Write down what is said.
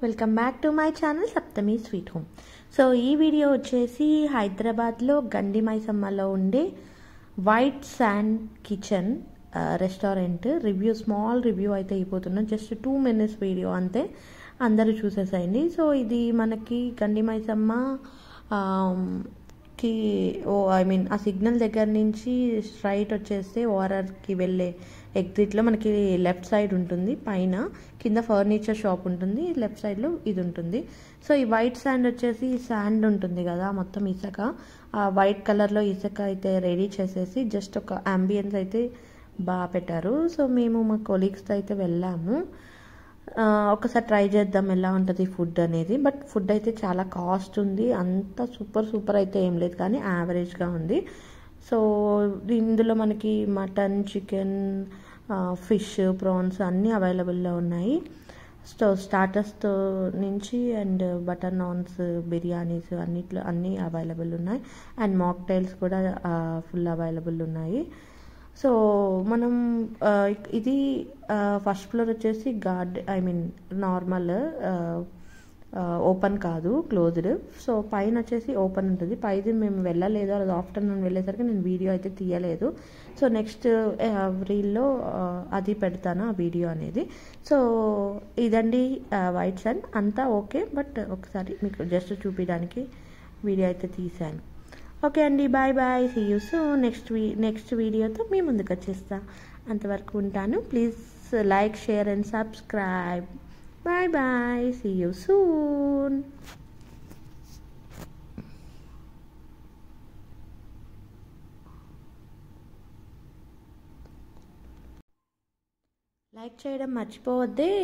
Welcome back to my channel Saptami sweet home. So ఈ video వచ్చేసి హైదరాబాద్లో గండి మైసమ్మలో ఉండే white sand kitchen restaurant review, small review అయితే అయిపోతున్నాం. జస్ట్ 2 minutes వీడియో అంతే, అందరూ చూసేసేయండి. సో ఇది మనకి గండి మైసమ్మ కి ఆ సిగ్నల్ దగ్గర నుంచి స్ట్రైట్ వచ్చేస్తే ఓఆర్ఆర్కి వెళ్ళే ఎగ్జిట్లో మనకి లెఫ్ట్ సైడ్ ఉంటుంది, పైన కింద ఫర్నిచర్ షాప్ ఉంటుంది, లెఫ్ట్ సైడ్లో ఇది ఉంటుంది. సో ఈ వైట్ శాండ్ వచ్చేసి శాండ్ ఉంటుంది కదా, మొత్తం ఇసుక, ఆ వైట్ కలర్లో ఇసుక అయితే రెడీ చేసేసి జస్ట్ ఒక అంబియన్స్ అయితే బాగా పెట్టారు. సో మేము మా కొలీగ్స్తో అయితే వెళ్ళాము. ఒకసారి ట్రై చేద్దాం ఎలా ఉంటుంది ఫుడ్ అనేది. బట్ ఫుడ్ అయితే చాలా కాస్ట్ ఉంది, అంత సూపర్ అయితే ఏం లేదు, కానీ యావరేజ్గా ఉంది. సో ఇందులో మనకి మటన్, చికెన్, ఫిష్, ప్రాన్స్ అన్నీ అవైలబుల్లో ఉన్నాయి. స్టార్టర్స్తో నుంచి అండ్ బటర్ నాన్స్, బిర్యానీస్ అన్నీ అవైలబుల్ ఉన్నాయి. అండ్ మాక్టైల్స్ కూడా ఫుల్ అవైలబుల్ ఉన్నాయి. సో మనం ఇది ఫస్ట్ ఫ్లోర్ వచ్చేసి నార్మల్, ఓపెన్ కాదు, క్లోజ్డ్. సో పైన వచ్చేసి ఓపెన్ ఉంటుంది. పైది మేము వెళ్ళలేదు, అది ఆఫ్టర్నూన్ వెళ్ళేసరికి నేను వీడియో అయితే తీయలేదు. సో నెక్స్ట్ రీల్లో అది పెడతాను, ఆ వీడియో అనేది. సో ఇదండి వైట్ శాండ్ అంతా ఓకే, బట్ ఒకసారి మీకు జస్ట్ చూపించడానికి వీడియో అయితే తీశాను. ఓకే అండి, bye bye, see you soon. Next వీడియోతో మీ ముందుకు వచ్చేస్తా. అంతవరకు ఉంటాను. Please like, share and subscribe. Bye bye, see you soon. Like చేయడం మర్చిపోవద్దే.